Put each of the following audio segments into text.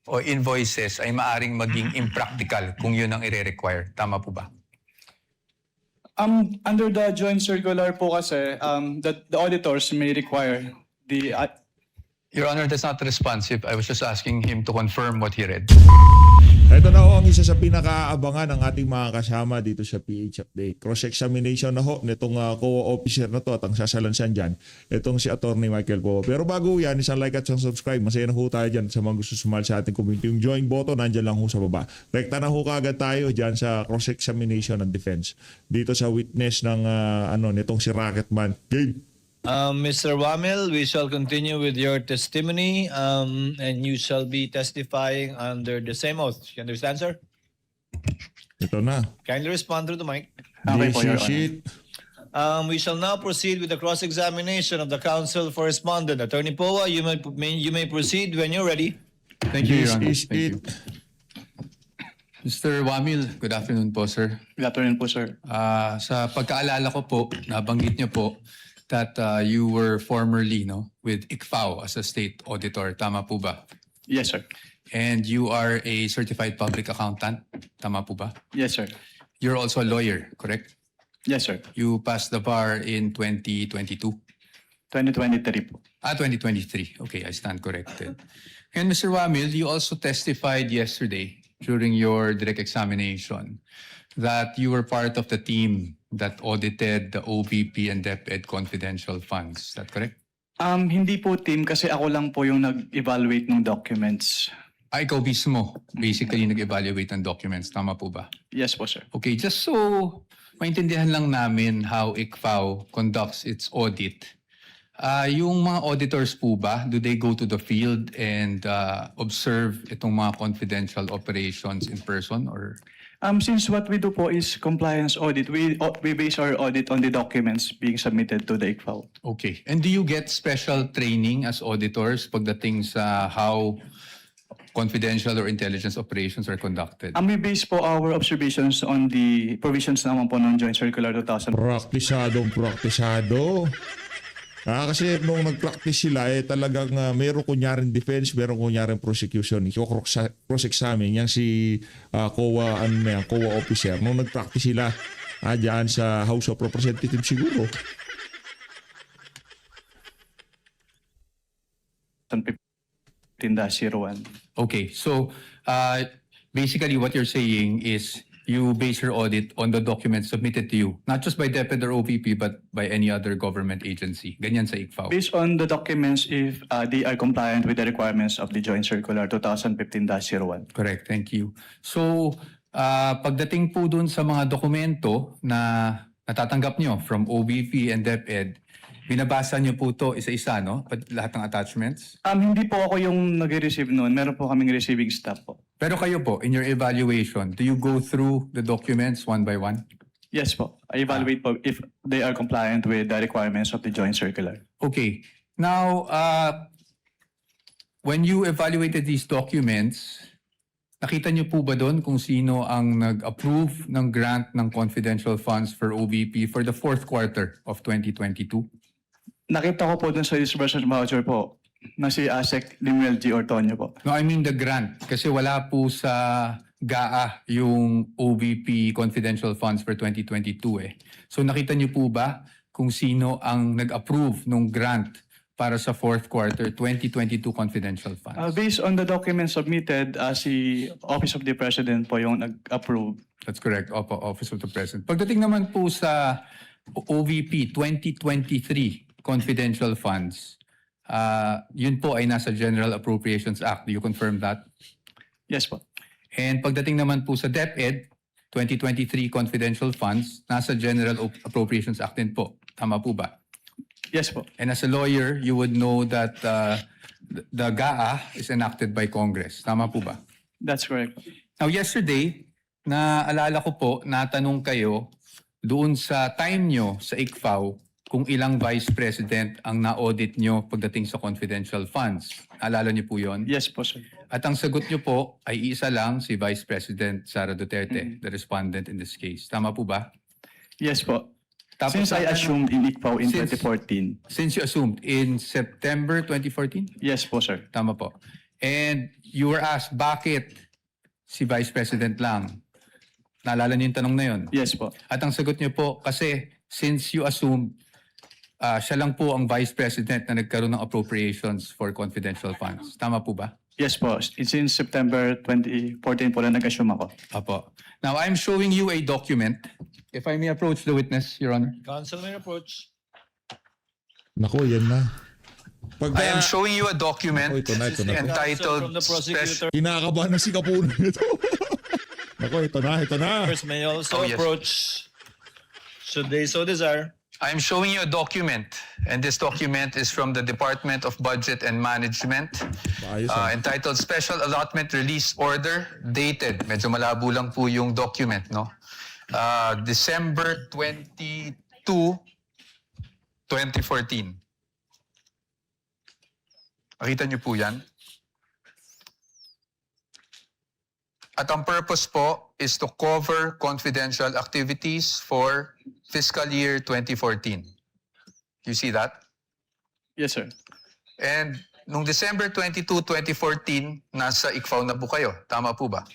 o invoices ay maaring maging impractical kung yun ang ire-require. Tama po ba? Under the joint circular po kasi, the auditors may require the Your Honor, that's not responsive. I was just asking him to confirm what he read. Ito na ho ang isa sa pinakaabangan ng ating mga kasama dito sa PH Update. Cross-examination na ho nitong COA officer na to at ang sasalansan dyan, itong si Attorney Michael Poe. Pero bago yan, isang like at isang subscribe. Masaya na ho tayo dyan sa mga gusto sumali sa ating community. Yung join button, nandyan lang ho sa baba. Rekta na ho kaagad tayo dyan sa cross-examination and defense. Dito sa witness ng nitong si Rocketman. Game! Mr. Wamil, we shall continue with your testimony and you shall be testifying under the same oath. You understand, sir? Ito na. Kindly respond through the mic. Okay po, Your Honor. sheet. We shall now proceed with the cross-examination of the counsel for respondent. Attorney Poa, you may proceed when you're ready. Thank you, Your Honor. This is Thank it. you. Mr. Wamil, good afternoon po, sir. Good afternoon po, sir. Sa pagkaalala ko po, nabanggit niyo po that you were formerly with ICFAO as a state auditor. Tama po ba? Yes, sir. And you are a certified public accountant. Tama po ba? Yes, sir. You're also a lawyer, correct? Yes, sir. You passed the bar in 2022. 2023 po. 2023. Okay, I stand corrected. And Mr. Wamil, you also testified yesterday during your direct examination that you were part of the team that audited the OVP and DepEd confidential funds. Is that correct? Hindi po team kasi ako lang po yung nag-evaluate ng documents. Ikaw mismo, basically nag-evaluate ng documents. Tama po ba? Yes po, sir. Okay, just so maintindihan lang namin how ICFAO conducts its audit. Yung mga auditors po ba, do they go to the field and observe itong mga confidential operations in person or? Since what we do po is compliance audit, we base our audit on the documents being submitted to the ICFAO. Okay. And do you get special training as auditors pagdating sa how confidential or intelligence operations are conducted? We base po our observations on the provisions naman po ng Joint Circular 2000. Praktisado. Kasi nung nag-practice sila, talagang mayroong kunyaring defense, mayroong kunyaring prosecution. Cross-examine yan si COA officer. Nung nag-practice sila, dyan sa House of Representatives siguro. 15-01. Okay. So basically what you're saying is you base your audit on the documents submitted to you, not just by DepEd or OVP, but by any other government agency. Ganyan sa ICFAO. Based on the documents if they are compliant with the requirements of the Joint Circular 2015-01. Correct. Thank you. So pagdating po dun sa mga dokumento na natatanggap nyo from OVP and DepEd, binabasa nyo po to isa-isa, no? Lahat ng attachments? Hindi po ako yung nag-receive noon. Meron po kaming receiving staff po. Pero kayo po, in your evaluation, do you go through the documents one by one? Yes po. I evaluate po if they are compliant with the requirements of the Joint Circular. Okay. Now, when you evaluated these documents, nakita niyo po ba doon kung sino ang nag-approve ng grant ng confidential funds for OVP for the fourth quarter of 2022? Nakita ko po dun sa disbursement voucher po na si Asek Limuel G. Ortonio po. No, I mean the grant. Kasi wala po sa GAA yung OVP confidential funds for 2022 eh. So nakita niyo po ba kung sino ang nag-approve ng grant para sa fourth quarter 2022 confidential funds? Based on the documents submitted, si Office of the President po yung nag-approve. That's correct. Opo, Office of the President. Pagdating naman po sa OVP 2023 confidential funds, yun po ay nasa General Appropriations Act. Do you confirm that? Yes po. And pagdating naman po sa DepEd 2023 confidential funds, nasa General Appropriations Act din po. Tama po ba? Yes po. And as a lawyer, you would know that the GAA is enacted by Congress. Tama po ba? That's correct. Now, yesterday, naalala ko po, natanong kayo doon sa time nyo sa ICFAO kung ilang vice president ang na-audit nyo pagdating sa confidential funds. Naalala nyo po yon? Yes po, sir. At ang sagot nyo po ay isa lang, si Vice President Sara Duterte, the respondent in this case. Tama po ba? Yes po. Tapos Since I natanong- assumed in ICFAO in Since- 2014. Since you assumed in September 2014? Yes po, sir. Tama po. And you were asked, bakit si Vice President lang? Naalala niyo yung tanong na yun? Yes po. At ang sagot niyo po, kasi since you assumed siya lang po ang Vice President na nagkaroon ng appropriations for confidential funds. Tama po ba? Yes po. Since September 2014 po na nag-assume ako. Apo. Now, I'm showing you a document. If I may approach the witness, Your Honor. Counsel may approach. Naku, yan na. Pagka, I am showing you a document Ito na. Counsel from entitled the prosecutor. Kinakabahan na si Kapuno nito. Naku, ito na. First may also Oh, yes. approach. Should they so desire. I'm showing you a document, and this document is from the Department of Budget and Management, Ayos, entitled Special Allotment Release Order, dated. Medyo malabo lang po yung document, no? December 22, 2014. Makita niyo po yan? At ang purpose po is to cover confidential activities for fiscal year 2014. You see that? Yes, sir. And nung December 22, 2014, nasa ICFAO na po kayo. Tama po ba?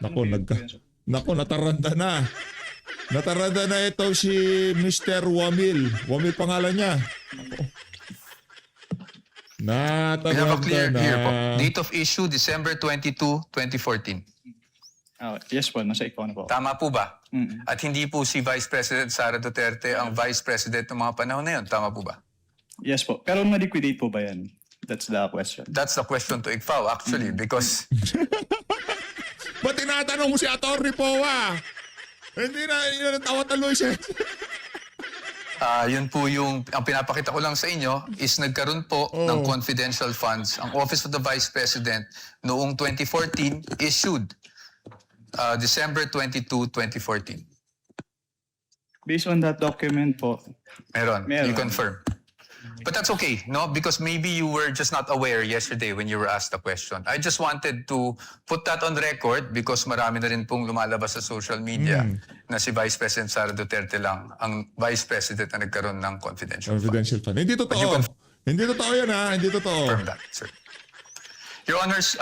Naku, nataranda na. Nataranda na ito si Mr. Wamil. Wamil pangalan niya. We have a clear Nataranda here po. na. Date of issue, December 22, 2014. Yes po. Nasa ikaw na po. Tama po ba? Mm. At hindi po si Vice President Sara Duterte ang Vice President ng mga panahon na yun. Tama po ba? Yes po. Pero na-liquidate po ba yan? That's the question. That's the question to ICFAO actually because Ba't tinatanong mo si Atty. Poa? Hindi na natawat ang Luis. yun po yung, ang pinapakita ko lang sa inyo is nagkaroon po ng confidential funds. Ang Office of the Vice President noong 2014 issued December 22, 2014. Based on that document po, Meron. Meron. You confirm. But that's okay, no? Because maybe you were just not aware yesterday when you were asked the question. I just wanted to put that on record because marami na rin pong lumalabas sa social media na si Vice President Sara Duterte lang ang Vice President na nagkaroon ng confidential funds. Confidential fund. Hindi you totoo. confirm- Hindi totoo yan ha. Hindi totoo. Confirm that, sir. Your Honors,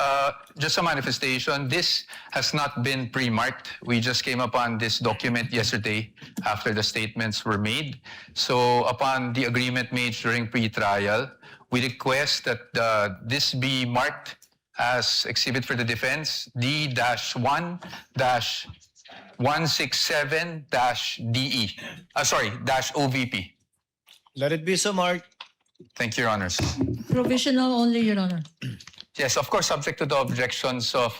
just a manifestation. This has not been pre-marked. We just came upon this document yesterday after the statements were made. So upon the agreement made during pre-trial, we request that this be marked as exhibit for the defense D-1-167-DE. -OVP. Let it be so marked. Thank you, Your Honors. Provisional only, Your Honor. Yes, of course, subject to the objections of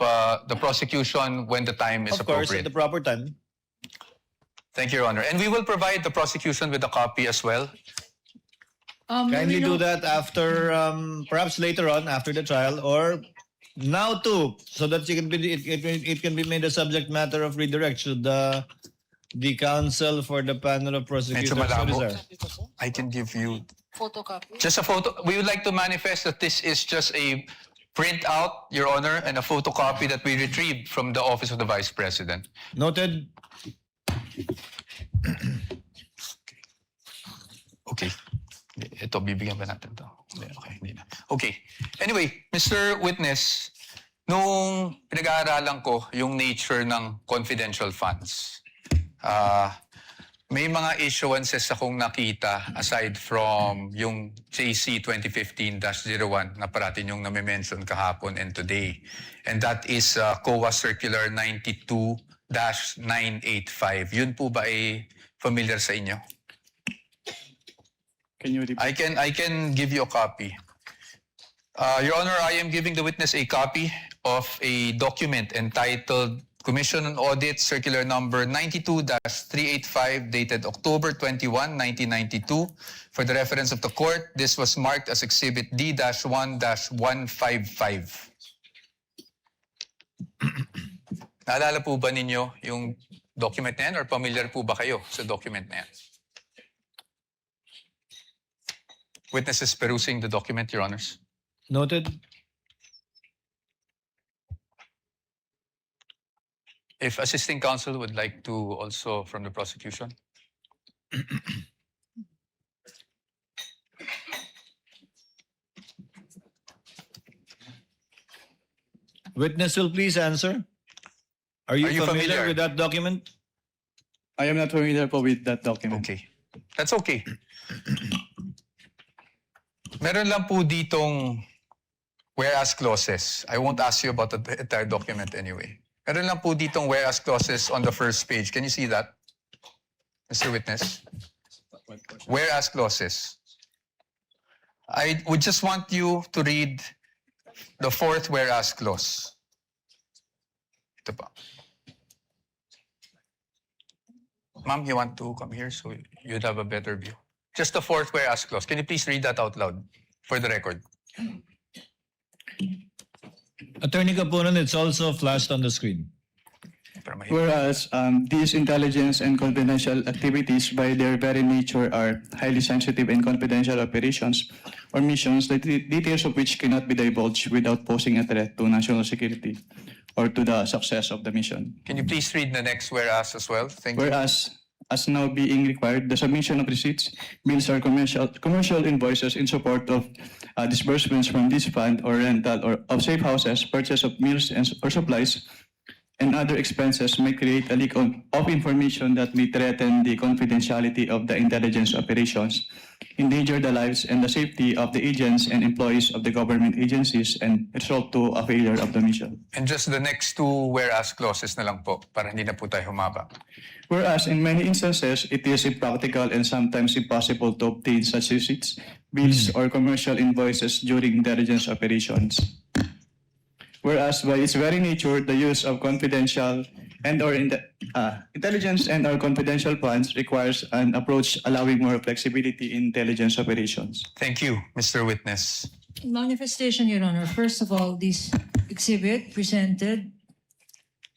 the prosecution when the time is Of course, at appropriate. the proper time. Thank you, Your Honor. And we will provide the prosecution with a copy as well. Kindly you do know- that after, perhaps later on, after the trial, or now too, so that it can be made a subject matter of redirect. Should the counsel for the panel of prosecutors so malabo. desire. I can give you Photocopy. just a photo. We would like to manifest that this is just a printout, Your Honor, and a photocopy that we retrieved from the Office of the Vice President. Noted. Okay. Ito, bibigyan ba natin to? Okay, hindi na. Okay. Anyway, Mr. Witness, nung pinag-aaralan ko yung nature ng confidential funds, may mga issuances akong nakita aside from yung JC 2015-01 na parating yung nami-mention kahapon and today. And that is COA Circular 92-985. Yun po ba ay familiar sa inyo? can you repeat? I can give you a copy. Your Honor, I am giving the witness a copy of a document entitled Commission on Audit Circular Number 92-385 dated October 21, 1992. For the reference of the court, this was marked as Exhibit D-1-155. Naalala po ba ninyo yung document na yan or familiar po ba kayo sa document na yan? Witness is perusing the document, Your Honors. Noted. If assisting counsel would like to also from the prosecution. Witness will please answer. Are you, Are you familiar familiar? with that document? I am not familiar po with that document. Okay. That's okay. Meron lang po ditong whereas clauses. I won't ask you about the entire document anyway. Meron lang po ditong whereas clauses on the first page. Can you see that, Mr. Witness? Whereas clauses. I would just want you to read the fourth whereas clause. Ito pa. Ma'am, you want to come here so you'd have a better view. Just the fourth whereas clause. Can you please read that out loud for the record? Attorney Capunan, it's also flashed on the screen. Para mahirap. Whereas these intelligence and confidential activities by their very nature are highly sensitive and confidential operations or missions, the details of which cannot be divulged without posing a threat to national security or to the success of the mission. Can you please read the next whereas as well? Thank you. Whereas, as now being required, the submission of receipts, bills, or commercial invoices in support of disbursements from this fund or rental or of safe houses, purchase of meals or supplies, and other expenses may create a leak of information that may threaten the confidentiality of the intelligence operations, endanger the lives and the safety of the agents and employees of the government agencies, and result to a failure of the mission. And just the next two whereas clauses na lang po para hindi na po tayo humaba. Whereas in many instances, it is impractical and sometimes impossible to obtain such receipts, bills, or commercial invoices during intelligence operations. Whereas by its very nature, the use of confidential intelligence and or confidential funds requires an approach allowing more flexibility in intelligence operations. Thank you, Mr. Witness. Manifestation, Your Honor. First of all, this exhibit presented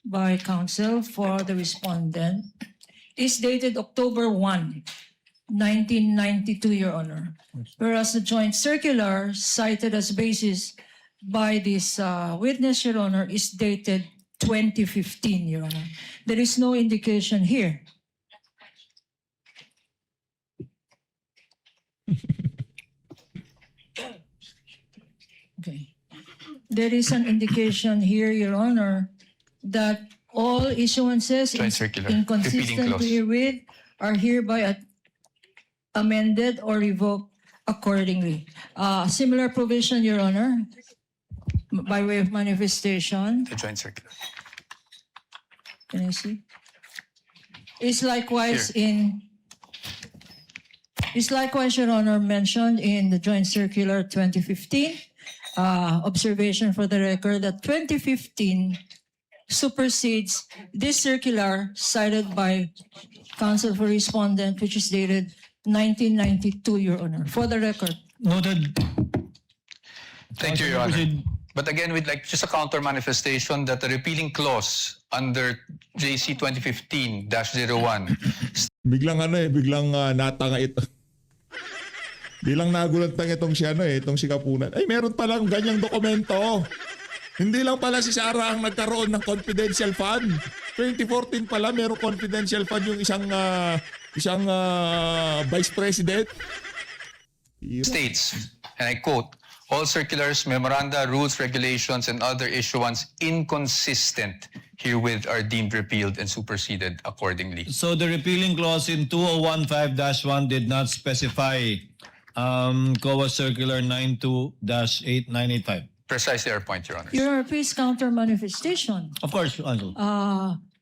by counsel for the respondent is dated October 1, 1992, Your Honor. Whereas the joint circular cited as basis by this witness, Your Honor, is dated 2015, Your Honor. There is no indication here. Okay. There is an indication here, Your Honor, that all issuances Joint circular, repealing inconsistent clause. herewith are hereby amended or revoked accordingly. Similar provision, Your Honor, by way of manifestation. The joint circular. Can I see? Is likewise Your Honor, mentioned in the Joint Circular 2015. Observation for the record that 2015 supersedes this circular cited by counsel for respondent, which is dated 1992, Your Honor. For the record. Noted. Thank you, Your Honor. Proceed. But again, we'd like just a counter manifestation that the repealing clause under JC 2015-01 Biglang biglang natanga ito. Bilang nagulat lang itong itong si Capunan. Ay, meron palang ganyang dokumento. Hindi lang pala si Sara ang nagkaroon ng confidential fund. 2014 pala meron confidential fund yung isang vice president. states, and I quote, all circulars, memoranda, rules, regulations, and other issuance inconsistent herewith are deemed repealed and superseded accordingly. So the repealing clause in 2015-1 did not specify COA Circular 92-8985. Precisely our point, Your Honor. Your Honor, please counter manifestation. Of course, Counsel.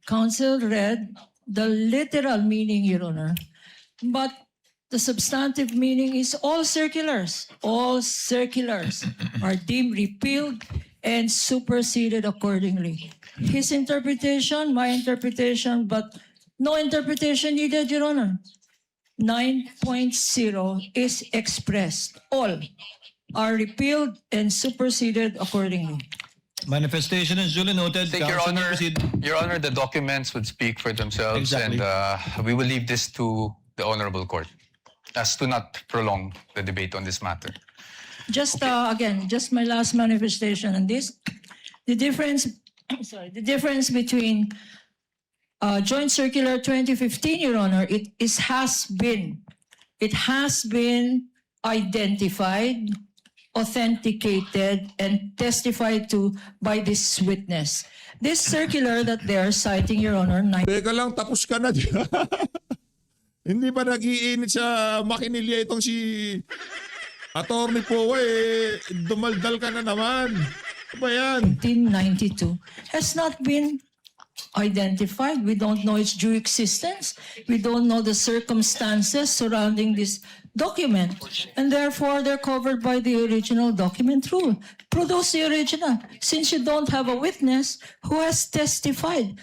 Counsel read the literal meaning, Your Honor, but the substantive meaning is all circulars are deemed repealed and superseded accordingly. His interpretation, my interpretation, but no interpretation needed, Your Honor. 9.0 is expressed. All are repealed and superseded accordingly. Manifestation is duly noted. Thank Your Counsel may Honor. proceed. Your Honor, the documents would speak for themselves, Exactly. and we will leave this to the Honorable Court as to not prolong the debate on this matter. Just again, just my last manifestation on this. The difference between Joint Circular 2015, Your Honor, it has been identified authenticated and testified to by this witness. This circular that they are citing, Your Honor, Teka lang, tapos ka na. Hindi ba nag-iinit sa makinilya itong si Attorney Poe? Dumaldal ka na naman. Ano ba yan? 1992 has not been identified. We don't know its due existence. We don't know the circumstances surrounding this document. And therefore, they're covered by the original document rule. Produce the original, since you don't have a witness who has testified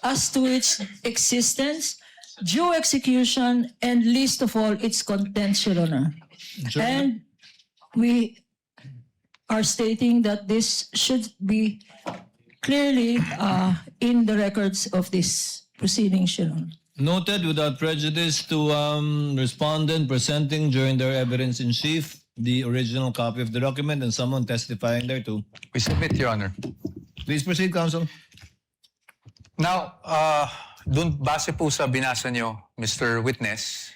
as to its existence, due execution, and least of all, its contents, Your Honor. And we are stating that this should be clearly in the records of this proceedings, Your Honor. Noted without prejudice to respondent presenting during their evidence in chief the original copy of the document and someone testifying thereto. We submit, Your Honor. Please proceed, counsel. Now, dun base po sa binasa nyo, Mr. Witness,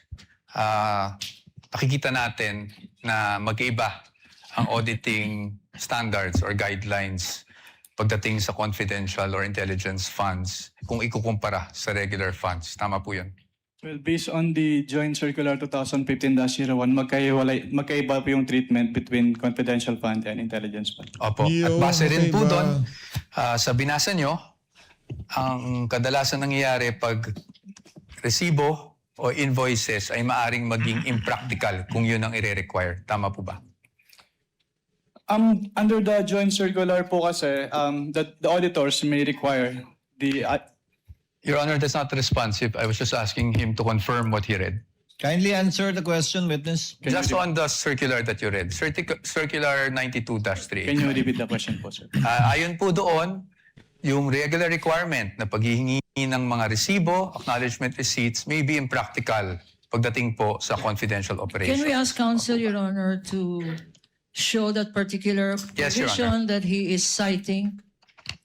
nakikita natin na magkaiba ang auditing standards or guidelines pagdating sa confidential or intelligence funds kung ikukumpara sa regular funds. Tama po yun. Well, based on the Joint Circular 2015-01, magkaiba po yung treatment between confidential fund and intelligence fund. Opo. At Yun, base rin po magkaiba. doon, sa binasa nyo, ang kadalasan nangyayari pag resibo o invoices ay maaring maging impractical kung yun ang ire-require. Tama po ba? Under the Joint Circular po kasi, the auditors may require the Your Honor, that's not responsive. I was just asking him to confirm what he read. Kindly answer the question, witness. Just on the circular that you read, Circular 92-3. Can you repeat the question po, sir? Ayon po doon, yung regular requirement na paghihingi ng mga resibo, acknowledgement receipts may be impractical pagdating po sa confidential operation. Can we ask counsel, Your Honor, to show that particular Yes, Your provision that he is citing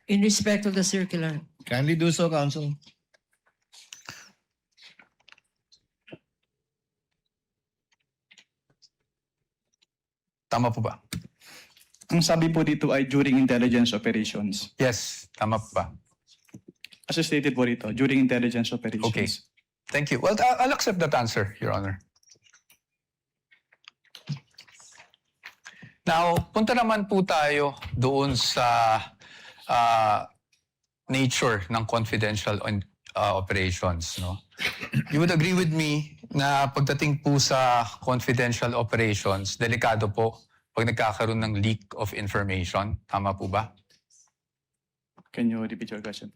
in respect of the circular? Kindly do so, counsel. Tama po ba? Ang sabi po dito ay during intelligence operations. Yes, tama po ba? As stated po dito, during intelligence operations. Okay. Thank you. Well, I'll accept that answer, Your Honor. Now, punta naman po tayo doon sa nature ng confidential operations. No? You would agree with me na pagdating po sa confidential operations, delikado po pag nagkakaroon ng leak of information. Tama po ba? Can you repeat your question?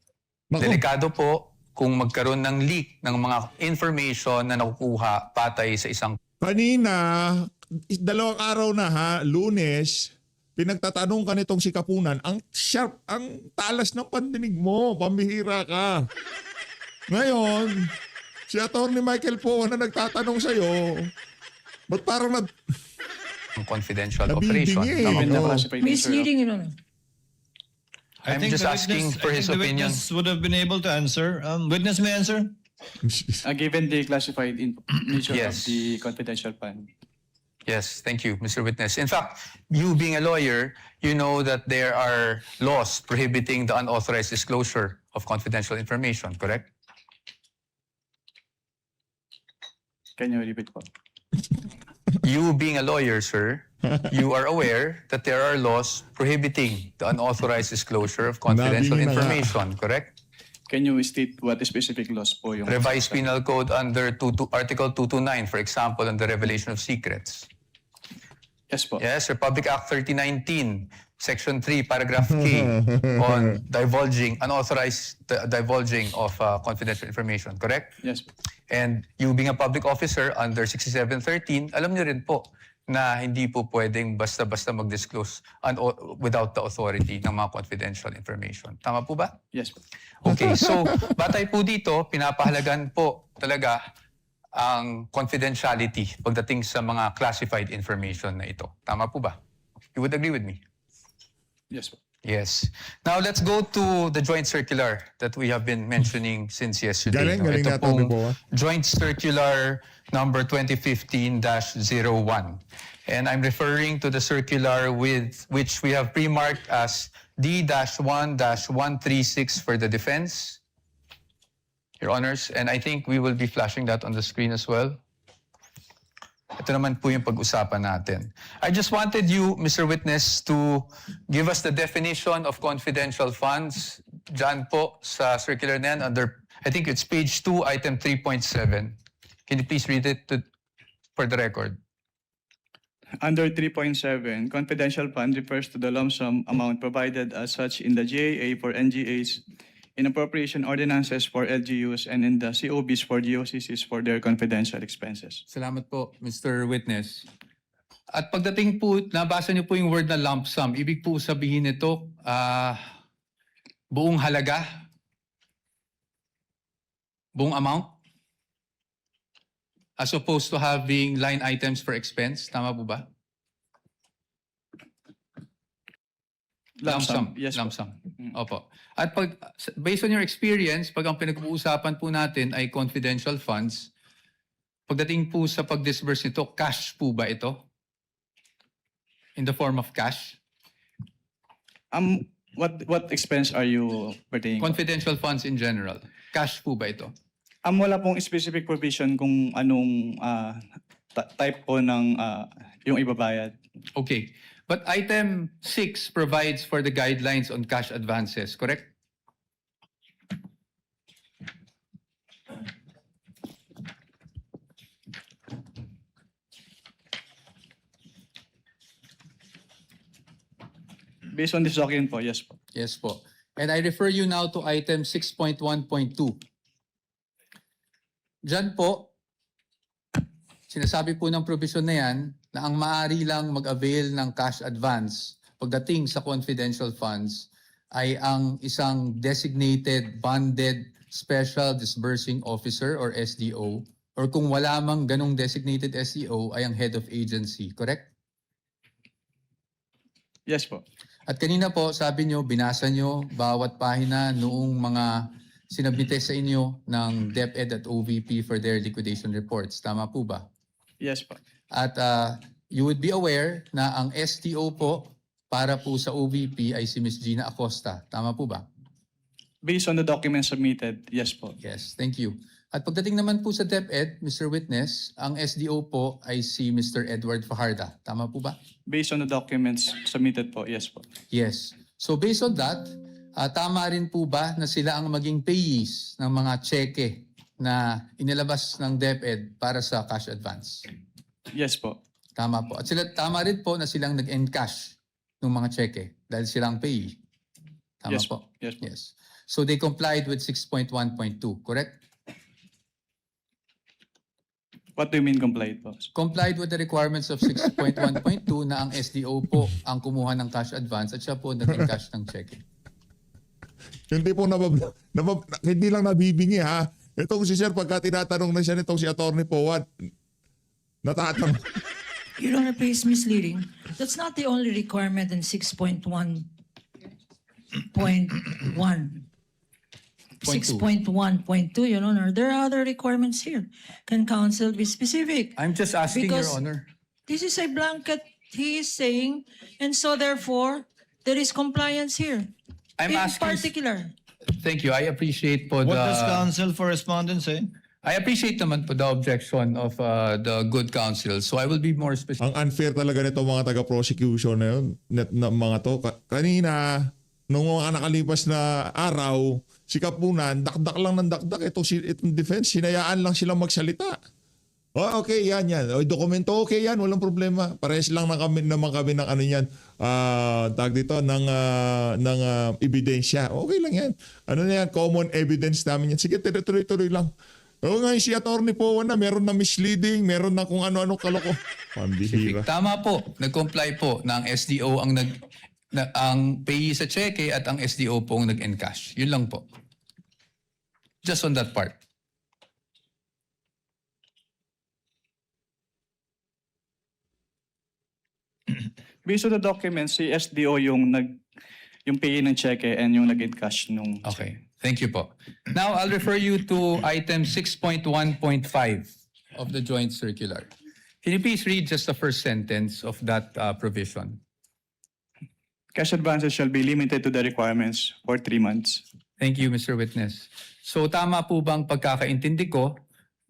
Naku, Delikado po kung magkaroon ng leak ng mga information na nakukuha patay sa isang kanina, 2 araw na ha, Lunes, pinagtatanong ka nitong si Kapunan, ang sharp, ang talas ng pandinig mo, pambihira ka. Ngayon, si Atty. Michael Poe na nagtatanong sa'yo, ba't parang confidential Nabibingi operation. eh. Tama Given po. the classified nature of- Misleading, Your Honor. I'm think just the asking witness- for I his think the opinion. witness would have been able to answer. Witness may answer. Given the classified nature of Yes. the confidential fund. Yes, thank you, Mr. Witness. In fact, you being a lawyer, you know that there are laws prohibiting the unauthorized disclosure of confidential information, correct? Can you repeat po? You being a lawyer, sir, you are aware that there are laws prohibiting the unauthorized disclosure of confidential Nabingi na nga. information, correct? Can you state what specific laws po yung... Revised Penal Code under Article 229, for example, on the revelation of secrets. Yes po. Yes, Republic Act 3019, Section 3, Paragraph K, on unauthorized divulging of confidential information, correct? Yes po. And you being a public officer under 6713, alam niyo rin po na hindi po pwedeng basta-basta mag-disclose without the authority ng mga confidential information. Tama po ba? Yes po. Okay, so batay po dito, pinapahalagan po talaga ang confidentiality pagdating sa mga classified information na ito. Tama po ba? You would agree with me? Yes po. Yes. Now let's go to the joint circular that we have been mentioning since yesterday. Galing, galing Ito na, Atty. pong Poa. Joint Circular number 2015-01. And I'm referring to the circular with which we have pre-marked as D-1-136 for the defense, Your Honors. And I think we will be flashing that on the screen as well. Ito naman po yung pag-usapan natin. I just wanted you, Mr. Witness, to give us the definition of confidential funds. Diyan po sa circular na yan under, I think it's page 2, item 3.7. Can you please read it for the record? Under 3.7, confidential fund refers to the lump sum amount provided as such in the GAA for NGAs, in appropriation ordinances for LGUs, and in the COBs for GOCCs for their confidential expenses. Salamat po, Mr. Witness. At pagdating po, nabasa niyo po yung word na lump sum. Ibig po sabihin nito, buong halaga? Buong amount? As opposed to having line items for expense? Tama po ba? Lump sum, yes Lump po. sum. Opo. At pag, based on your experience, pag ang pinag-uusapan po natin ay confidential funds, pagdating po sa pag-disburse nito, cash po ba ito? In the form of cash? What expense are you pertaining? Confidential funds in general. Cash po ba ito? Wala pong specific provision kung anong type po ng yung ibabayad. Okay. But item 6 provides for the guidelines on cash advances, correct? Based on this document po, yes po. Yes po. And I refer you now to item 6.1.2. Diyan po, sinasabi po ng provision na yan na ang maaari lang mag-avail ng cash advance pagdating sa confidential funds ay ang isang designated bonded special disbursing officer or SDO, or kung wala mang ganong designated SDO ay ang head of agency, correct? Yes po. At kanina po, sabi nyo, binasa nyo bawat pahina noong mga sinabite sa inyo ng DepEd at OVP for their liquidation reports. Tama po ba? Yes po. At you would be aware na ang STO po para po sa OVP ay si Ms. Gina Acosta. Tama po ba? Based on the documents submitted, yes po. Yes, thank you. At pagdating naman po sa DepEd, Mr. Witness, ang SDO po ay si Mr. Edward Fajarda. Tama po ba? Based on the documents submitted po, yes po. Yes. So based on that, tama rin po ba na sila ang maging payees ng mga cheque na inilabas ng DepEd para sa cash advance? Yes po. Tama po. At sila, tama rin po na silang nag-encash ng mga cheque dahil silang payee. Tama Yes po. Yes po. Yes. So they complied with 6.1.2, correct? What do you mean complied po? Complied with the requirements of 6.1.2 na ang SDO po ang kumuha ng cash advance at siya po nag-encash ng cheque. Hindi po hindi lang nabibingi ha. Itong si Sir, pagka tinatanong na siya nitong si Atty. Poa, natatanong. Your Honor, please misleading. That's not the only requirement in 6.1.1. 6.1.2, Your Honor. There are other requirements here. Can counsel be specific? I'm just asking, Because- Your Honor. This is a blanket, he is saying, and so therefore, there is compliance here. I'm In asking- particular, Thank you. I appreciate po What the... does counsel for respondents say? I appreciate naman po the objection of the good counsel. So I will be more specific. Ang unfair talaga nito mga taga-prosecution na yun, na mga to. Kanina, nung mga nakalipas na araw, si Kapunan, dakdak lang ng dakdak. Itong defense, sinayaan lang silang magsalita. Oh, okay, yan. O, dokumento, okay yan, walang problema. Parehas lang naman kami ng ano yan, tag dito, ng ebidensya. Okay lang yan. Ano na yan, common evidence namin yan. Sige, tuloy-tuloy lang. O nga, si Atty. Poa na, meron na misleading, meron na kung ano-ano kaloko. Pambihira. Tama po. Nag-comply po na ang SDO ang payee sa cheque at ang SDO po ang nag-encash. Yun lang po. Just on that part. Based on the documents, si SDO yung yung pay ng cheque and yung lagay cash nung Okay. Thank you po. Now, I'll refer you to item 6.1.5 of the joint circular. Can you please read just the first sentence of that provision? cash advances shall be limited to the requirements for 3 months. Thank you, Mr. Witness. So tama po bang pagkakaintindi ko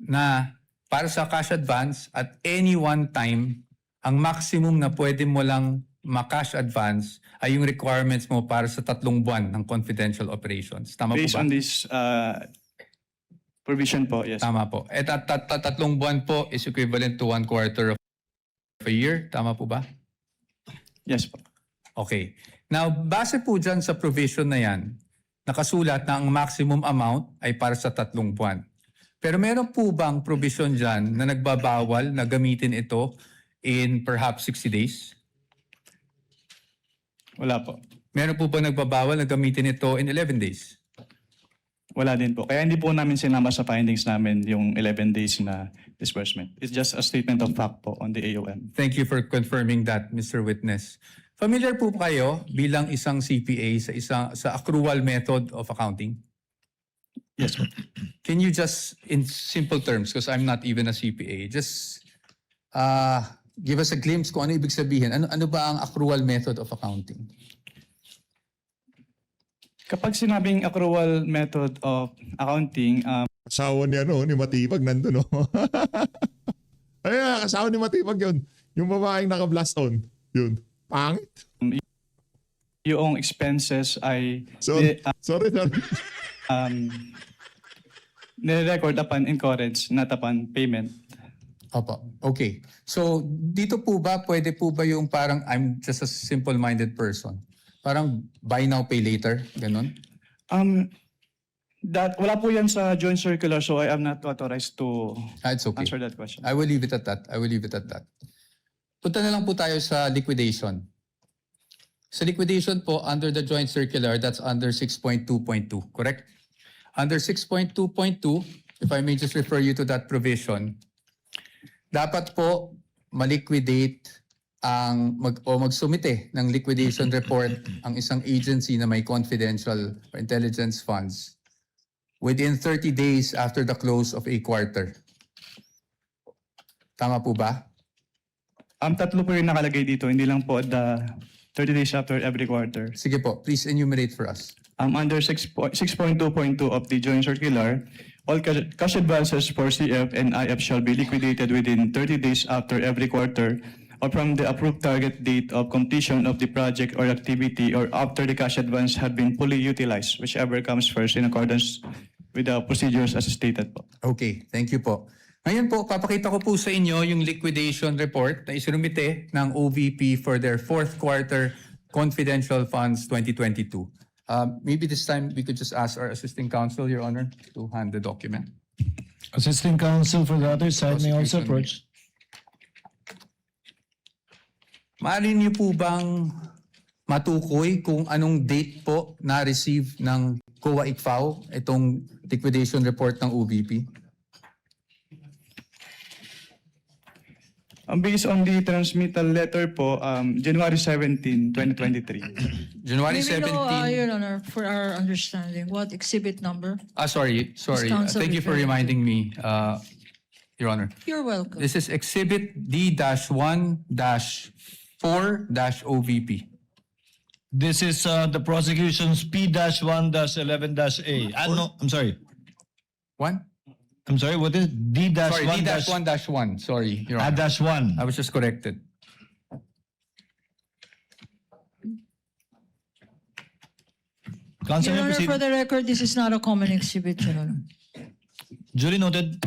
na para sa cash advance at any one time, ang maximum na pwede mo lang ma-cash advance ay yung requirements mo para sa 3 buwan ng confidential operations. Tama Based po ba? on this provision po, yes. Tama po. At 3 buwan po is equivalent to 1/4 of a year. Tama po ba? Yes po. Okay. Now, base po dyan sa provision na yan, nakasulat na ang maximum amount ay para sa 3 buwan. Pero meron po bang provision dyan na nagbabawal na gamitin ito in perhaps 60 days? Wala po. Meron po ba nagbabawal na gamitin ito in 11 days? Wala din po. Kaya hindi po namin sinama sa findings namin yung 11 days na disbursement. It's just a statement of fact po on the AOM. Thank you for confirming that, Mr. Witness. Familiar po kayo bilang isang CPA sa accrual method of accounting? Yes po. Can you just, in simple terms, because I'm not even a CPA, just give us a glimpse kung ano ibig sabihin. Ano ba ang accrual method of accounting? Kapag sinabing accrual method of accounting, Asawa ni ni Matibag nandun, no? Ay, asawa ni Matibag yun. Yung babaeng naka-blast on. Yun. Pangit. yung expenses ay Sorry. Sorry. nire-record upon incurrence, not upon payment. Opo. Okay. So, dito po ba, pwede po ba yung parang I'm just a simple-minded person? Parang buy now, pay later? Ganon? That wala po yan sa joint circular, so I am not authorized to It's okay. answer that question. I will leave it at that. Punta na lang po tayo sa liquidation. Sa liquidation po, under the joint circular, that's under 6.2.2, correct? Under 6.2.2, if I may just refer you to that provision, dapat po maliquidate magsumite ng liquidation report ang isang agency na may confidential or intelligence funds within 30 days after the close of a quarter. Tama po ba? Tatlo po yung nakalagay dito, hindi lang po the 30 days after every quarter. Sige po, please enumerate for us. Under 6.2.2 of the joint circular, all cash advances for CF and IF shall be liquidated within 30 days after every quarter or from the approved target date of completion of the project or activity or after the cash advance had been fully utilized, whichever comes first in accordance with the procedures as stated po. Okay, thank you po. Ngayon po, papakita ko po sa inyo yung liquidation report na isinumite ng OVP for their 4th quarter confidential funds 2022. Maybe this time we could just ask our assisting counsel, Your Honor, to hand the document. Assistant counsel for the other side may also approach. Maaari niyo po bang matukoy kung anong date po na-receive ng COA ICFAO itong liquidation report ng OVP? Based on the transmittal letter po, January 17, 2023. January Maybe 17. no, Your Honor, for our understanding, what exhibit number? Sorry. Counsel Thank you for referring to- reminding me, Your Honor. You're welcome. This is Exhibit D-1-4-OVP. This is the prosecution's P-1-11-A. No, I'm sorry. One? I'm sorry, what is Sorry, D-1-1? D-1-1. Sorry, Your Honor. -1. I was just corrected. Counsel, Your may Honor, proceed. for the record, this is not a common exhibit, Your Honor. Duly noted.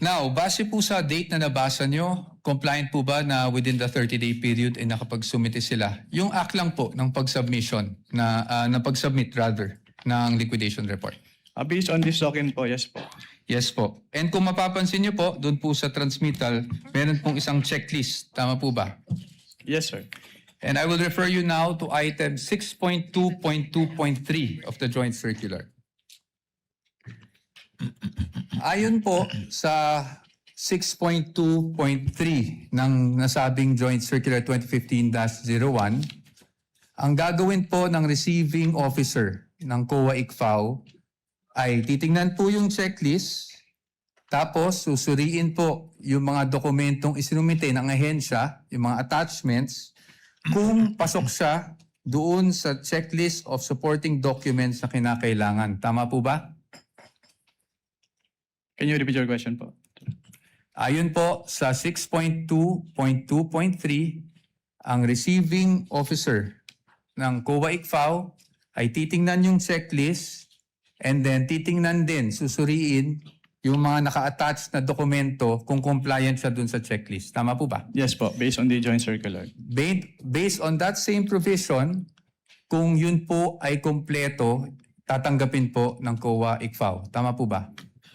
Now, base po sa date na nabasa nyo, compliant po ba na within the 30-day period ay nakapag-submit sila? Yung act lang po ng pag-submission, na pag-submit rather, ng liquidation report. Based on this document po, yes po. Yes po. And kung mapapansin nyo po, doon po sa transmittal, meron pong isang checklist. Tama po ba? Yes, sir. And I will refer you now to item 6.2.2.3 of the joint circular. Ayon po sa 6.2.3 ng nasabing Joint Circular 2015-01, ang gagawin po ng receiving officer ng COA-ICFAO ay titingnan po yung checklist, tapos susuriin po yung mga dokumentong isinumite ng ahensya, yung mga attachments, kung pasok siya doon sa checklist of supporting documents na kinakailangan. Tama po ba? Can you repeat your question po? Ayon po sa 6.2.2.3, ang receiving officer ng COA-ICFAO ay titingnan yung checklist and then titingnan din, susuriin yung mga naka-attach na dokumento kung compliant siya dun sa checklist. Tama po ba? Yes po, based on the joint circular. Based on that same provision, kung yun po ay kompleto, tatanggapin po ng COA-ICFAO. Tama po ba?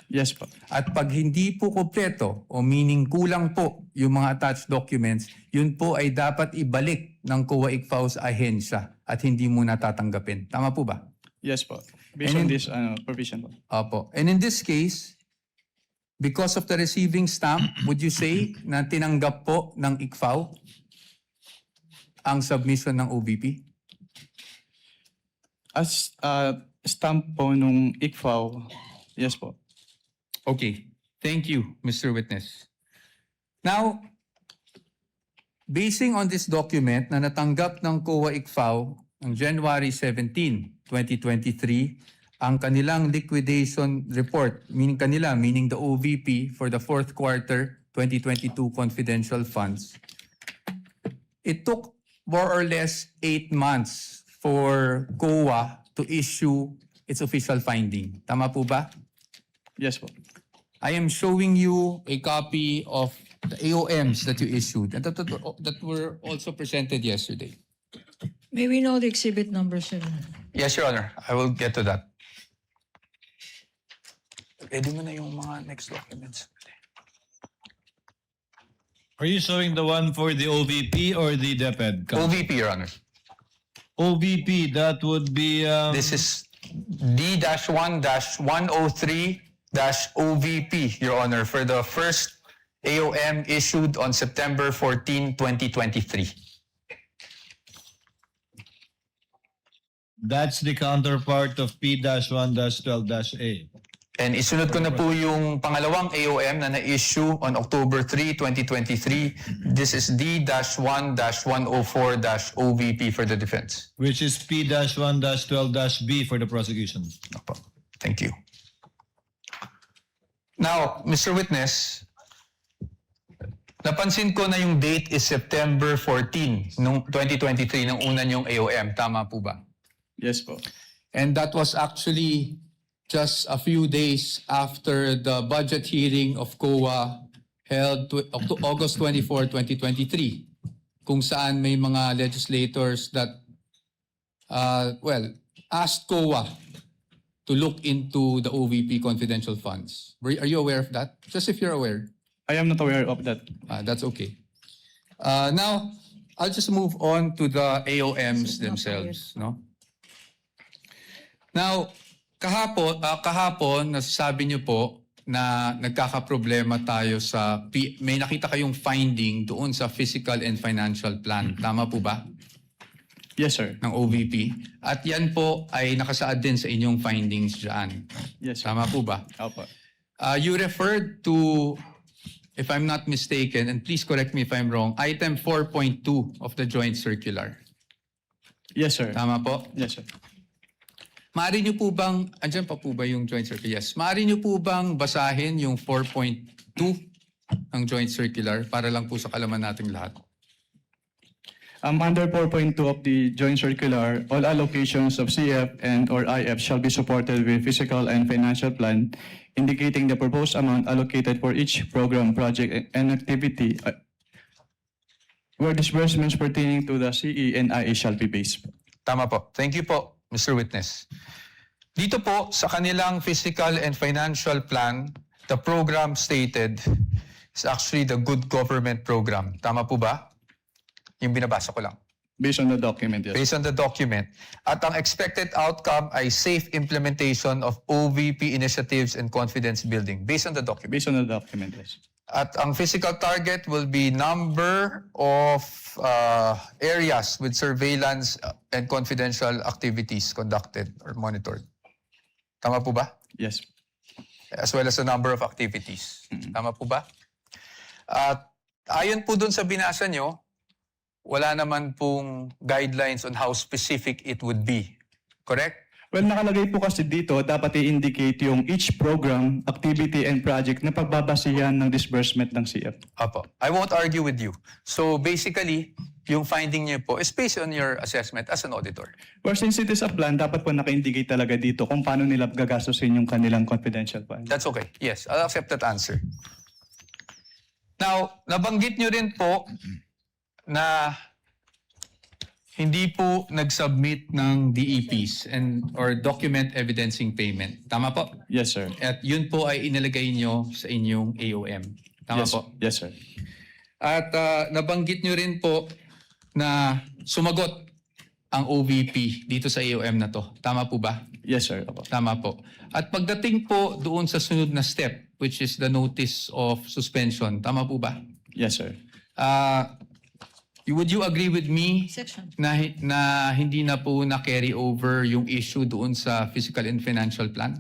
Yes po. At pag hindi po kompleto o meaning kulang po yung mga attached documents, yun po ay dapat ibalik ng COA-ICFAO sa ahensya at hindi muna tatanggapin. Tama po ba? Yes po. Based And on in- this provision po. Opo. And in this case, because of the receiving stamp, would you say na tinanggap po ng ICFAO ang submission ng OVP? As stamp po nung ICFAO, yes po. Okay. Thank you, Mr. Witness. Now, basing on this document na natanggap ng COA-ICFAO on January 17, 2023, ang kanilang liquidation report, meaning the OVP for the fourth quarter 2022 confidential funds. It took more or less 8 months for COA to issue its official finding. Tama po ba? Yes po. I am showing you a copy of the AOMs that you issued and that were also presented yesterday. May we know the exhibit number, Your Honor? Yes, Your Honor. I will get to that. Pwede mo na yung mga next documents. Are you showing the one for the OVP or the DepEd? OVP, Your Honor. OVP, that would be... This is D-1-103-OVP, Your Honor, for the first AOM issued on September 14, 2023. That's the counterpart of P-1-12-A. And isunod ko na po yung pangalawang AOM na na-issue on October 3, 2023. This is D-1-104-OVP for the defense. Which is P-1-12-B for the prosecution. Opo. Thank you. Now, Mr. Witness, napansin ko na yung date is September 14, nung 2023, ng una niyong AOM. Tama po ba? Yes po. And that was actually just a few days after the budget hearing of COA held August 24, 2023, kung saan may mga legislators that, asked COA to look into the OVP confidential funds. Are you aware of that? Just if you're aware. I am not aware of that. That's okay. Now, I'll just move on to the AOMs themselves. No? Now, kahapon nasasabi niyo po na nagkakaproblema tayo sa, may nakita kayong finding doon sa physical and financial plan. Tama po ba? Yes sir. Ng OVP. At yan po ay nakasaad din sa inyong findings dyan. Yes sir. Tama po ba? Opo. You referred to, if I'm not mistaken, and please correct me if I'm wrong, item 4.2 of the joint circular. Yes sir. Tama po? Yes sir. Maaari niyo po bang, andyan pa po ba yung joint circular? Yes. Maaari niyo po bang basahin yung 4.2 ng joint circular para lang po sa kalaman nating lahat? Under 4.2 of the joint circular, all allocations of CF and or IF shall be supported with physical and financial plan indicating the proposed amount allocated for each program, project, and activity where disbursements pertaining to the CE and IE shall be based. Tama po. Thank you po, Mr. Witness. Dito po sa kanilang physical and financial plan, the program stated is actually the Good Government Program. Tama po ba? Yung binabasa ko lang. Based on the document, yes. Based on the document. At ang expected outcome ay safe implementation of OVP initiatives and confidence building. Based on the document. Based on the document, yes. At ang physical target will be number of areas with surveillance and confidential activities conducted or monitored. Tama po ba? Yes. As well as the number of activities. Tama po ba? At ayon po dun sa binasa nyo, wala naman pong guidelines on how specific it would be. Correct? Well, nakalagay po kasi dito, dapat i-indicate yung each program, activity, and project na pagbabasihan ng disbursement ng CF. Apo. I won't argue with you. So basically, yung finding niyo po is based on your assessment as an auditor. Or since it is a plan, dapat po naka-indicate talaga dito kung paano nila gagastusin yung kanilang confidential fund. That's okay. Yes, I'll accept that answer. Now, nabanggit niyo rin po na hindi po nag-submit ng DEPs or document evidencing payment. Tama po? Yes, sir. At yun po ay inilagay nyo sa inyong AOM. Tama Yes, po? yes, sir. At nabanggit nyo rin po na sumagot ang OVP dito sa AOM na to. Tama po ba? Yes, sir. Opo. Tama po. At pagdating po doon sa sunod na step, which is the notice of suspension, tama po ba? Yes, sir. Would you agree with me Section. na hindi na po na-carry over yung issue doon sa fiscal and financial plan?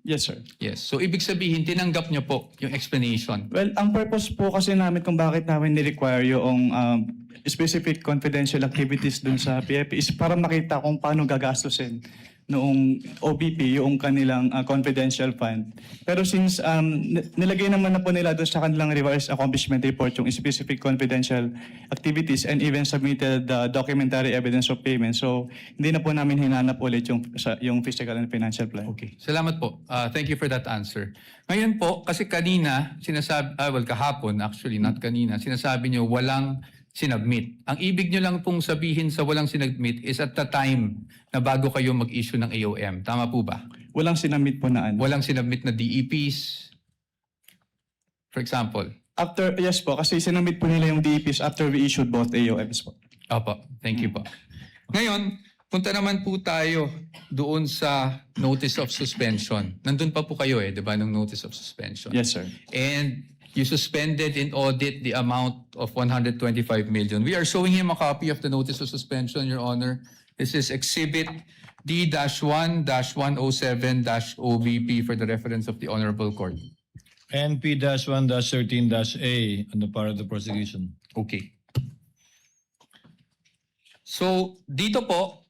Yes, sir. Yes. So ibig sabihin, tinanggap nyo po yung explanation. Well, ang purpose po kasi namin kung bakit namin ni-require yung specific confidential activities dun sa PFP is para makita kung paano gagastusin noong OPP yung kanilang confidential fund. Pero since nilagay naman na po nila doon sa kanilang revised accomplishment report yung specific confidential activities and even submitted the documentary evidence of payment. So hindi na po namin hinanap ulit yung fiscal and financial plan. Okay. Salamat po. Thank you for that answer. Ngayon po, kasi kanina, kahapon actually, not kanina, sinasabi nyo walang sinubmit. Ang ibig nyo lang pong sabihin sa walang sinubmit is at the time na bago kayo mag-issue ng AOM. Tama po ba? Walang sinamit po na ano. Walang sinubmit na DEPs, for example. Yes po, kasi sinamit po nila yung DEPs after we issued both AOMs po. Opo, thank you po. Ngayon, punta naman po tayo doon sa notice of suspension. Nandun pa po kayo di ba, ng notice of suspension? Yes, sir. And you suspended in audit the amount of 125 million. We are showing him a copy of the notice of suspension, Your Honor. This is Exhibit D-1-107-OVP for the reference of the Honorable Court. NP-1-13-A on the part of the prosecution. Okay. So, dito po,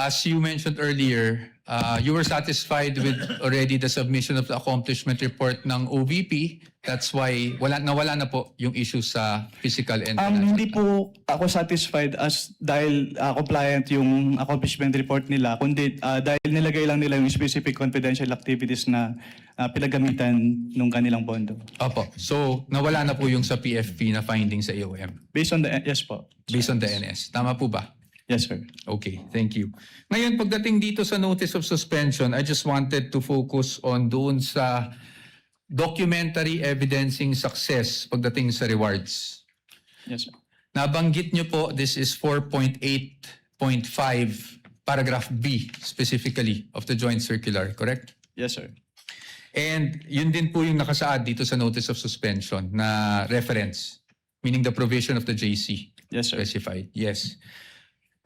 as you mentioned earlier, you were satisfied with already the submission of the accomplishment report ng OVP. That's why nawala na po yung issue sa physical and financial Hindi plan. po ako satisfied dahil compliant yung accomplishment report nila, kundi dahil nilagay lang nila yung specific confidential activities na pinagamitan nung kanilang pondo. Opo. So, nawala na po yung sa PFP na finding sa AOM Based on yes po. based on the NS. Tama po ba? Yes, sir. Okay, thank you. Ngayon, pagdating dito sa notice of suspension, I just wanted to focus on doon sa documentary evidencing success pagdating sa rewards. Yes, sir. Nabanggit nyo po, this is 4.8.5 paragraph B specifically of the joint circular, correct? Yes, sir. And yun din po yung nakasaad dito sa notice of suspension na reference, meaning the provision of the JC. Yes, sir. Specified, yes.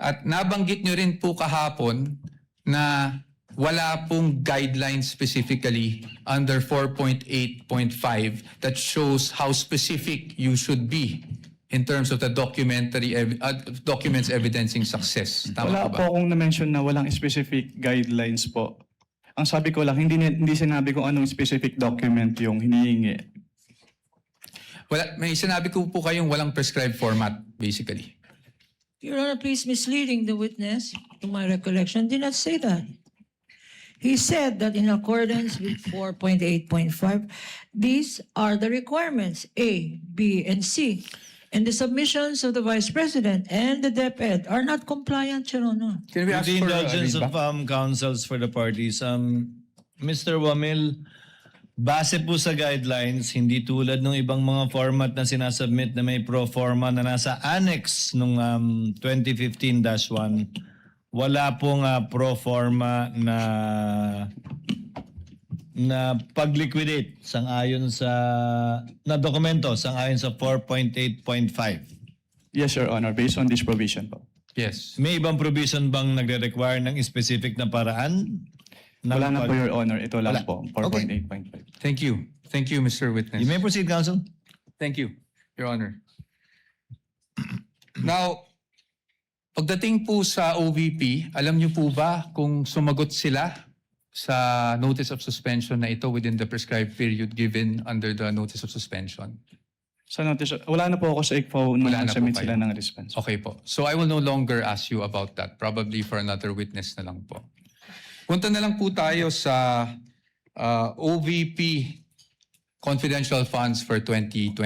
At nabanggit nyo rin po kahapon na wala pong guidelines specifically under 4.8.5 that shows how specific you should be in terms of the documents evidencing success. Tama Wala po ba? po akong na-mention na walang specific guidelines po. Ang sabi ko lang, hindi sinabi kung anong specific document yung hinihingi. May sinabi ko po kayong walang prescribed format, basically. Your Honor, please misleading the witness, to my recollection, did not say that. He said that in accordance with 4.8.5, these are the requirements, A, B, and C. And the submissions of the Vice President and the DepEd are not compliant, Your Honor. Can we With ask the for indulgence a of counsels for the parties, Mr. Wamil, base po sa guidelines, hindi tulad ng ibang mga format na sinasubmit na may pro forma na nasa annex nung 2015-1, wala pong pro forma na pag-liquidate sang-ayon sa na dokumento sang-ayon sa 4.8.5. Yes, Your Honor, based on this provision po. Yes. May ibang provision bang nagre-require ng specific na paraan? Wala na po, Your Honor. Ito lang Wala. po, Okay. 4.8.5. Thank you. Thank you, Mr. Witness. You may proceed, counsel. Thank you, Your Honor. Now, pagdating po sa OVP, alam niyo po ba kung sumagot sila sa notice of suspension na ito within the prescribed period given under the notice of suspension? Sa notice, wala na po ako sa ICFO nung Wala na po submit kayo. sila ng response. Okay po. So I will no longer ask you about that. Probably for another witness na lang po. Punta na lang po tayo sa OVP confidential funds for 2023.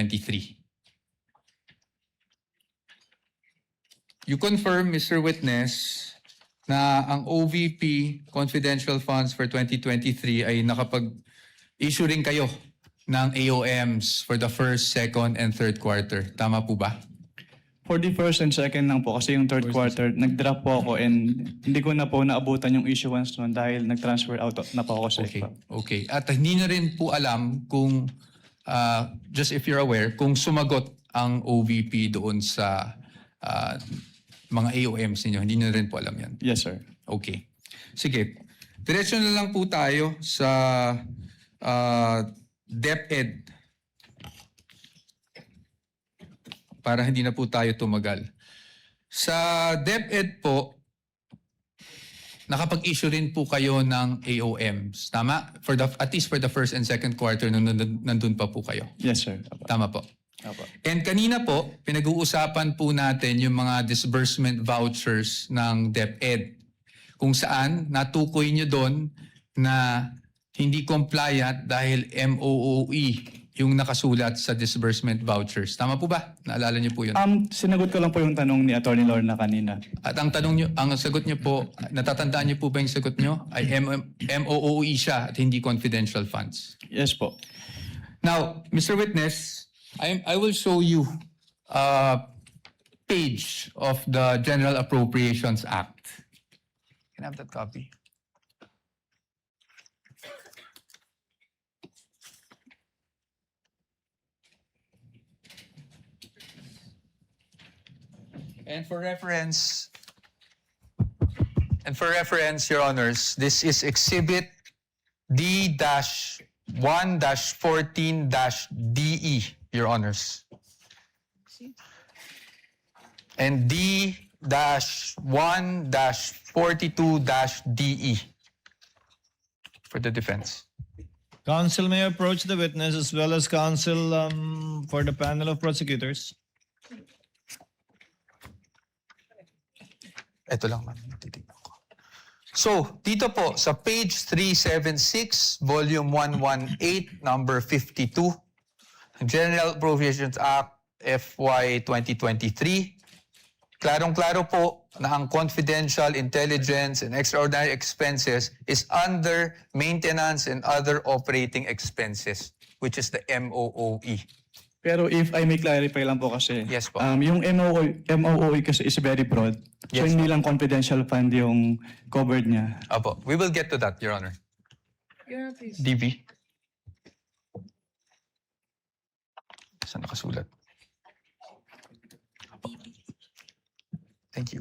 You confirm, Mr. Witness, na ang OVP confidential funds for 2023 ay nakapag-issue rin kayo ng AOMs for the first, second, and third quarter. Tama po ba? For the first and second lang po, kasi yung third quarter, nag-drop po ako and hindi ko na po naabutan yung issuance noon dahil nag-transfer out na po ako sa Okay. ICFO. Okay. At hindi na rin po alam kung, just if you're aware, kung sumagot ang OVP doon sa mga AOMs ninyo. Hindi na rin po alam yan. Yes, sir. Okay. Sige. Diretso na lang po tayo sa DepEd. Para hindi na po tayo tumagal. Sa DepEd po, nakapag-issue rin po kayo ng AOMs. Tama? At least for the first and second quarter nung nandun pa po kayo. Yes, sir. Apo. Tama po. Apo. And kanina po, pinag-uusapan po natin yung mga disbursement vouchers ng DepEd. Kung saan natukoy nyo doon na hindi compliant dahil MOOE yung nakasulat sa disbursement vouchers. Tama po ba? Naalala niyo po yun? Sinagot ko lang po yung tanong ni Attorney Lorna kanina. At ang tanong niyo, ang sagot niyo po, natatandaan niyo po ba yung sagot niyo? Ay MOOE siya at hindi confidential funds. Yes po. Now, Mr. Witness, I will show you a page of the General Appropriations Act. Can I have that copy? And for reference, Your Honors, this is Exhibit D-1-14-DE, Your Honors. And D-1-42-DE for the defense. Counsel may approach the witness as well as counsel for the panel of prosecutors. Ito lang, ma'am. Titignan ko. So, dito po, sa page 376, volume 118, number 52, General Appropriations Act FY 2023, klarong-klaro po na ang confidential, intelligence, and extraordinary expenses is under maintenance and other operating expenses, which is the MOOE. Pero if I may clarify lang po kasi, Yes po. yung MOOE kasi is very broad. So Yes hindi lang confidential fund yung covered niya. Apo, we will get to that, Your Honor. Your Honor, please. DV. Saan nakasulat? Thank you.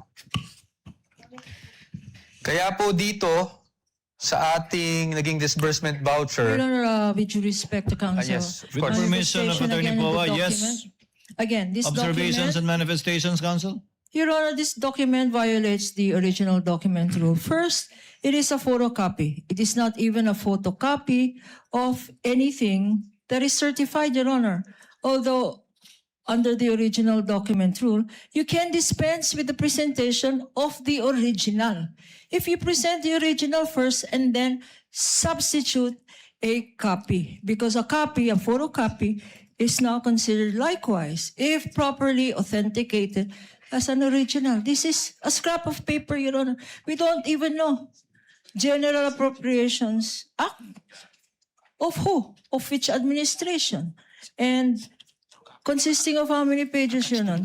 Kaya po dito, sa ating naging disbursement Your voucher, Honor, with due respect to counsel. yes, of With course. permission of Manifestation Attorney again in the Poa, document. yes. Again, this Observations document, and manifestations, counsel? Your Honor, this document violates the original document rule. First, it is a photocopy. It is not even a photocopy of anything that is certified, Your Honor. Although, under the original document rule, you can dispense with the presentation of the original. If you present the original first and then substitute a copy, because a copy, a photocopy, is now considered likewise, if properly authenticated, as an original. This is a scrap of paper, Your Honor. We don't even know. General Appropriations Act. Of who? Of which administration? And consisting of how many pages, Your Honor?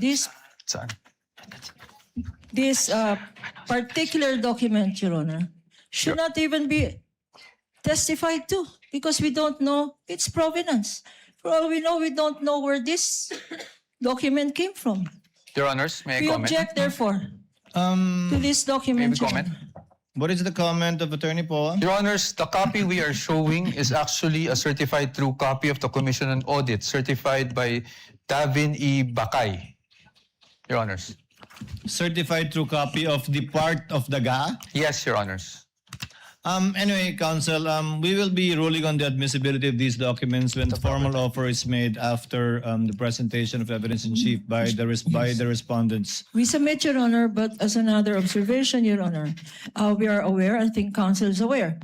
Saan? This particular document, Your Honor, should not even be testified to because we don't know its provenance. For all we know, we don't know where this document came from. Your Honors, may I We comment? object, therefore, to this May document. we comment? What is the comment of Attorney Poa? Your Honors, the copy we are showing is actually a certified true copy of the Commission on Audit, certified by Davin E. Bakay. Your Honors. Certified true copy of the part of the GA? Yes, Your Honors. Anyway, Counsel, we will be ruling on the admissibility of these documents when the formal offer is made after the presentation of evidence in chief by the respondents. We submit, Your Honor, but as another observation, Your Honor, we are aware, I think counsel is aware,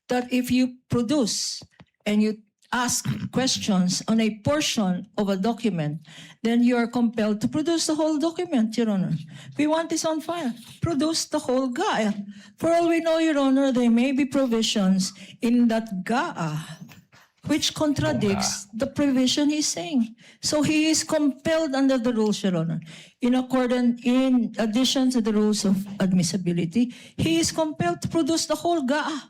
that if you produce and you ask questions on a portion of a document, then you are compelled to produce the whole document, Your Honor. We want this on file. Produce the whole GAA. For all we know, Your Honor, there may be provisions in that GAA which contradicts the provision he's saying. So he is compelled under the rules, Your Honor. In addition to the rules of admissibility, he is compelled to produce the whole GAA.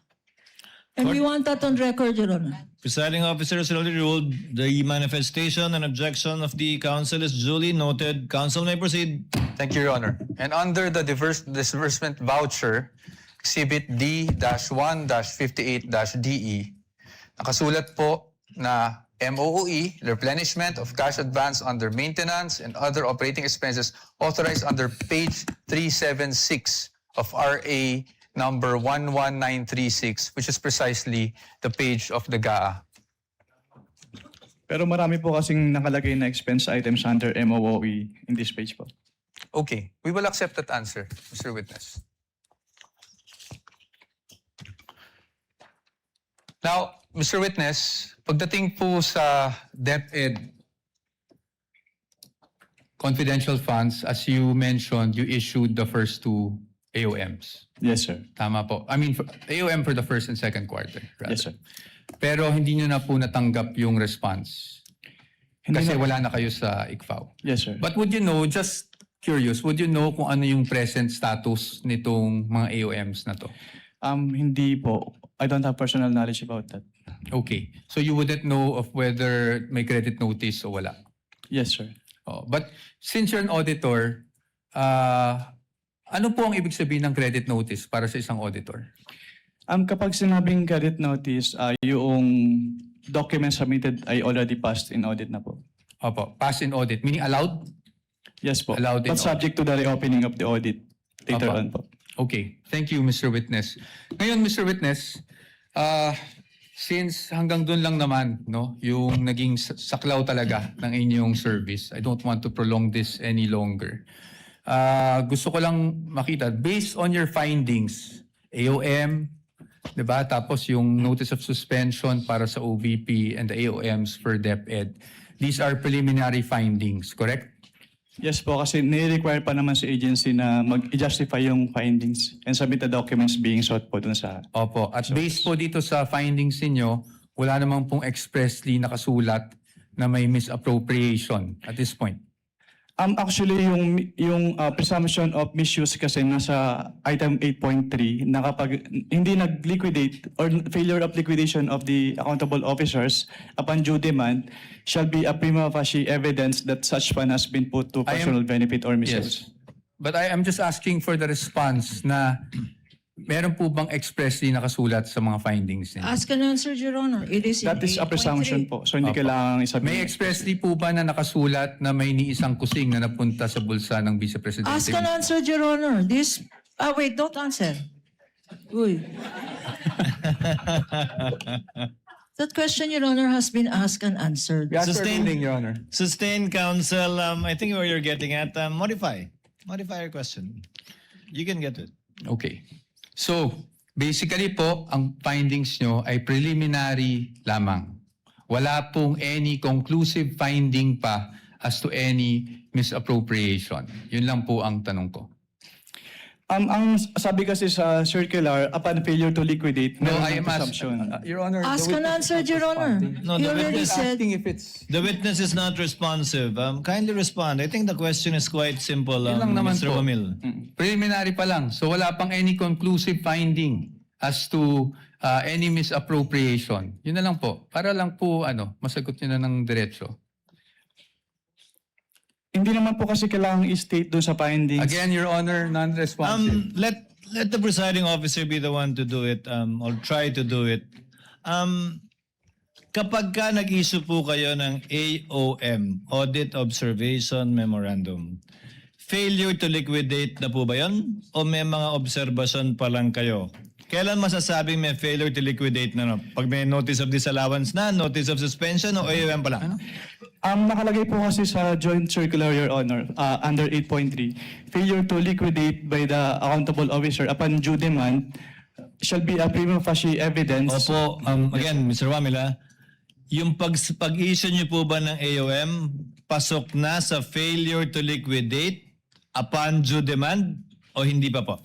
And we want that on record, Your Honor. Presiding officer has already ruled the manifestation and objection of the counsel is duly noted. Counsel may proceed. Thank you, Your Honor. And under the disbursement voucher, Exhibit D-1-58-DE, nakasulat po na MOOE, replenishment of cash advance under maintenance and other operating expenses authorized under page 376 of RA number 11936, which is precisely the page of the GAA. Pero marami po kasing nakalagay na expense items under MOOE in this page po. Okay, we will accept that answer, Mr. Witness. Now, Mr. Witness, pagdating po sa DepEd confidential funds, as you mentioned, you issued the first two AOMs. Yes, sir. Tama po. I mean, AOM for the first and second quarter. Rather. Yes, sir. Pero hindi nyo na po natanggap yung response. Hindi Kasi na- wala na kayo sa ICFAO. Yes, sir. But would you know, just curious, would you know kung ano yung present status nitong mga AOMs na to? Hindi po. I don't have personal knowledge about that. Okay. So you wouldn't know of whether may credit notice o wala? Yes, sir. Oh, but since you're an auditor, ano po ang ibig sabihin ng credit notice para sa isang auditor? Kapag sinabing credit notice, yung document submitted ay already passed in audit na po. Opo, pass in audit, meaning allowed? Yes po. Allowed in But subject to the reopening of the audit later Apa. on po. Okay. Thank you, Mr. Witness. Ngayon, Mr. Witness, since hanggang doon lang naman, no, yung naging saklaw talaga ng inyong service, I don't want to prolong this any longer. Gusto ko lang makita, based on your findings, AOM, diba? Tapos yung notice of suspension para sa OVP and the AOMs for DepEd, these are preliminary findings, correct? Yes po, kasi nire-require pa naman sa agency na mag-justify yung findings and submit the documents being sought po dun sa... Opo. At based po dito sa findings ninyo, wala namang pong expressly nakasulat na may misappropriation at this point. Actually, yung presumption of misuse kasi nasa item 8.3 na kapag hindi nag-liquidate or failure of liquidation of the accountable officers upon due demand shall be a prima facie evidence that such fund has been put to I am- personal benefit or Yes. misuse. But I am just asking for the response na meron po bang expressly nakasulat sa mga findings ninyo? Ask and answer, Your Honor. It is in That is a 8.3. presumption po. So hindi Opo. kailangan isabihin. May expressly po ba na nakasulat na may ni isang kusing na napunta sa bulsa ng Vice Presidente? Ask and answer, Your Honor. Wait, don't answer. Uy. That question, Your Honor, has been asked and answered. We ask for a Sustained. ruling, Your Honor. Sustained, counsel. I think where you're getting at, modify your question. You can get it. Okay. So, basically po, ang findings nyo ay preliminary lamang. Wala pong any conclusive finding pa as to any misappropriation. Yun lang po ang tanong ko. Ang sabi kasi sa circular, upon failure to liquidate, No, meron I ng am asking, presumption. Your Honor. Ask the and witness answer, is not Your Honor. responding. No, You the already witness said, Asking if it's... The witness is not responsive. Kindly respond. I think the question is quite simple, Yun lang naman Mr. po. Wamil. Preliminary pa lang. So wala pang any conclusive finding as to any misappropriation. Yun na lang po. Para lang po masagot nyo na ng diretso. Hindi naman po kasi kailangang i-state doon sa findings. Again, Your Honor, non-responsive. Let the presiding officer be the one to do it, or try to do it. Kapag ka nag-issue po kayo ng AOM, Audit Observation Memorandum, failure to liquidate na po ba yun? O may mga observation pa lang kayo? Kailan masasabing may failure to liquidate na? Pag may notice of disallowance na, notice of suspension, o AOM pa lang? Nakalagay po kasi sa Joint Circular, Your Honor, under 8.3, failure to liquidate by the accountable officer upon due demand shall be a prima facie evidence. Opo, again, Mr. Wamila, yung pag-issue niyo po ba ng AOM, pasok na sa failure to liquidate upon due demand o hindi pa po?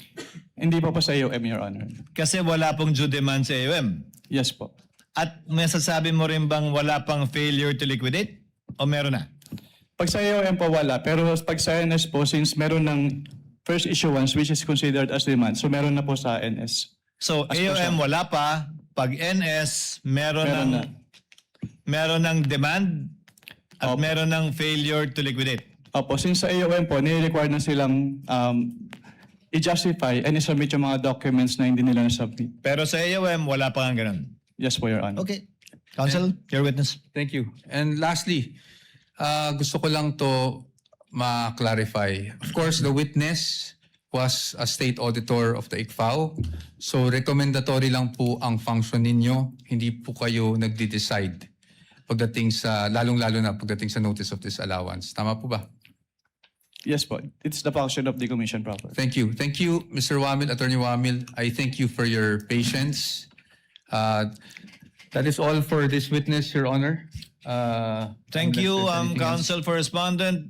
Hindi po sa AOM, Your Honor. Kasi wala pong due demand sa AOM. Yes po. At may sasabi mo rin bang wala pang failure to liquidate? O meron na? Pag sa AOM po wala, pero pag sa NS po, since meron ng first issuance which is considered as demand, so meron na po sa NS. So As per AOM siya. wala pa, pag NS meron Meron na. meron ng demand at Opo. meron ng failure to liquidate. Opo, since sa AOM po, nire-require na silang i-justify and i-submit yung mga documents na hindi nila na-submit. Pero sa AOM wala pa nga ganun. Yes po, Your Honor. Okay. Counsel, your witness. Thank you. And lastly, gusto ko lang to ma-clarify. Of course, the witness was a state auditor of the ICFAO. So recommendatory lang po ang function ninyo. Hindi po kayo nagde-decide pagdating sa, lalong-lalo na pagdating sa notice of disallowance. Tama po ba? Yes po. It's the function of the commission proper. Thank you. Thank you, Mr. Wamil, Attorney Wamil. I thank you for your patience. That is all for this witness, Your Honor. Thank Unless you, there's anything else. counsel for respondent.